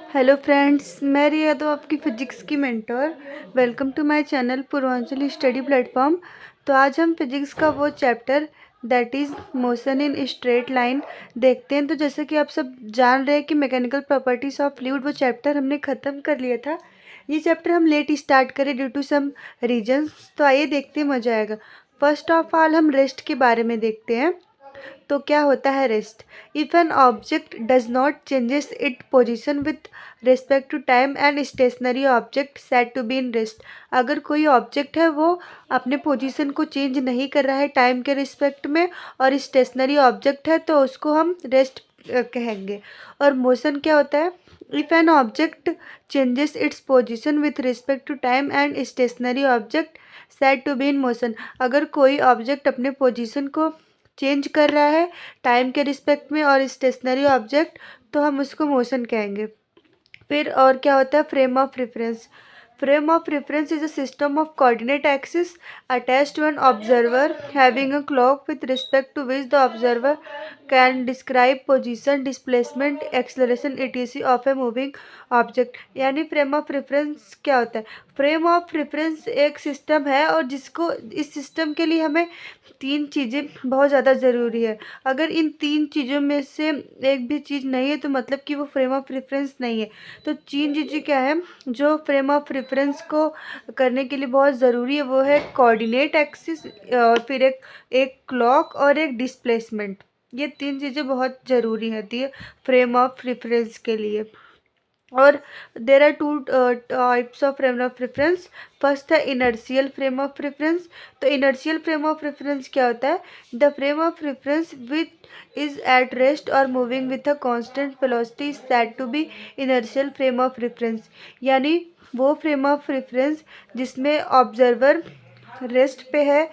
Hello friends, मैं रिया यादव आपकी physics की mentor. Welcome to my channel Purvanchal study platform. तो आज हम फिज़िक्स का वो chapter that is motion in straight line देखते हैं। तो जैसे कि आप सब जान रहे हैं कि मैकेनिकल प्रॉपर्टीज़ ऑफ फ्लूइड वो चैप्टर हमने ख़त्म कर लिया था। ये चैप्टर हम लेट स्टार्ट करें ड्यू टू सम रीजन्स। तो आइए देखते हैं, मज़ा आएगा। फर्स्ट ऑफ ऑल हम रेस्ट के बारे में देखते हैं। तो क्या होता है rest? If an object does not changes it position with respect to time and stationary object set to be in rest. अगर कोई ऑब्जेक्ट है वो अपने पोजीशन को चेंज नहीं कर रहा है टाइम के रिस्पेक्ट में और स्टेशनरी ऑब्जेक्ट है तो उसको हम रेस्ट कहेंगे। और मोशन क्या होता है? If an object changes its position with respect to time and stationary object set to be in motion. अगर कोई ऑब्जेक्ट अपने पोजीशन को चेंज कर रहा है टाइम के रिस्पेक्ट में और स्टेशनरी ऑब्जेक्ट तो हम उसको मोशन कहेंगे। फिर और क्या होता है? Frame of reference. Frame of reference is a system of coordinate axis attached to an observer having a clock with respect to which the observer can describe position, displacement, acceleration etc of a moving object. यानी frame of reference क्या होता है? Frame of reference एक system है और जिसको इस system के लिए हमें तीन चीज़ें बहुत ज़्यादा ज़रूरी है। अगर इन तीन चीज़ों में से एक भी चीज़ नहीं है तो मतलब कि वो फ्रेम ऑफ रेफरेंस नहीं है। तो तीन चीज़ें क्या है जो फ्रेम ऑफ रेफरेंस को करने के लिए बहुत ज़रूरी है? वो है कोऑर्डिनेट एक्सिस और फिर एक क्लॉक और एक डिस्प्लेसमेंट। ये तीन चीज़ें बहुत ज़रूरी होती है फ्रेम ऑफ रेफरेंस के लिए। और there are two types of frame of reference. First है इनर्शियल फ्रेम ऑफ रेफरेंस। तो इनर्शियल फ्रेम ऑफ रेफरेंस क्या होता है? The frame of reference which is at rest or moving with a constant velocity is said to be inertial frame of reference. यानी वो frame of reference जिसमें observer rest पे है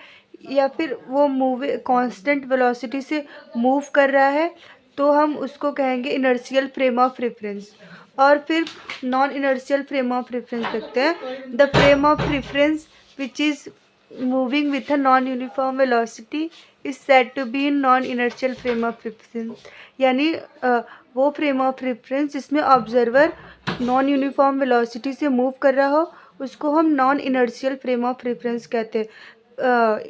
या फिर वो मूव कांस्टेंट वेलोसिटी से मूव कर रहा है तो हम उसको कहेंगे इनर्शियल फ्रेम ऑफ रेफरेंस। और फिर non inertial frame of reference देखते हैं। The frame of reference which is moving with a non uniform velocity is said to be in non inertial frame of reference. यानी वो frame of reference जिसमें observer non uniform velocity से move कर रहा हो उसको हम non inertial frame of reference कहते हैं।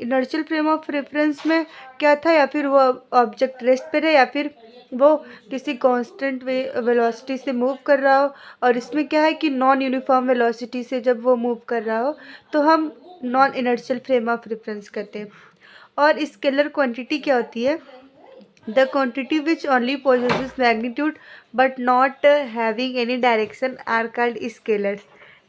इनर्शियल फ्रेम ऑफ रेफरेंस में क्या था? या फिर वो ऑब्जेक्ट रेस्ट पे रहे या फिर वो किसी कांस्टेंट वेलोसिटी से मूव कर रहा हो। और इसमें क्या है कि नॉन यूनिफॉर्म वेलोसिटी से जब वो मूव कर रहा हो तो हम non inertial frame of reference कहते हैं। और स्केलर क्वांटिटी क्या होती है? The quantity which only possesses magnitude but not having any direction are called scalars.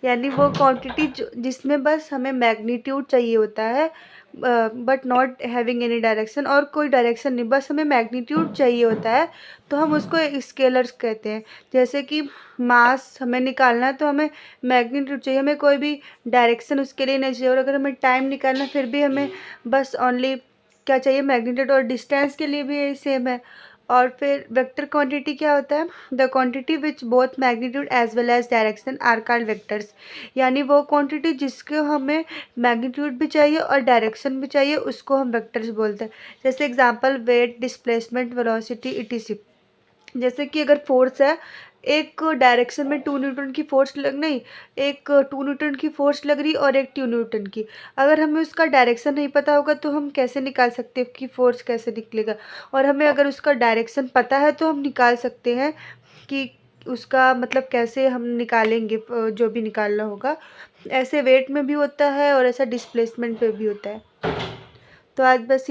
यानी वो क्वांटिटी जिसमें बस हमें मैग्नीट्यूड चाहिए होता है but not having any direction, और कोई डायरेक्शन नहीं, बस हमें मैग्नीट्यूड चाहिए होता है तो हम उसको स्केलर्स कहते हैं। जैसे कि मास हमें निकालना है तो हमें मैग्नीट्यूड चाहिए, हमें कोई भी डायरेक्शन उसके लिए नहीं चाहिए। और अगर हमें टाइम निकालना है फिर भी हमें बस ओनली क्या चाहिए? मैग्नीट्यूड। और डिस्टेंस के लिए भी यही सेम है। और फिर वेक्टर क्वांटिटी क्या होता है? The quantity which both magnitude as well as direction are called vectors. यानी वो क्वांटिटी जिसको हमें मैग्नीट्यूड भी चाहिए और डायरेक्शन भी चाहिए उसको हम वेक्टर्स बोलते हैं। जैसे example weight, displacement, velocity etc। जैसे कि अगर फोर्स है, एक डायरेक्शन में 2 न्यूटन की फोर्स लग नहीं, एक 2 न्यूटन की फोर्स लग रही और एक 2 न्यूटन की। अगर हमें उसका डायरेक्शन नहीं पता होगा तो हम कैसे निकाल सकते हैं कि फोर्स कैसे निकलेगा? और हमें अगर उसका डायरेक्शन पता है तो हम निकाल सकते हैं कि उसका मतलब कैसे हम निकालेंगे जो भी निकालना होगा। ऐसे वेट में भी होता है और ऐसा डिस्प्लेसमेंट पे भी होता है। तो आज बस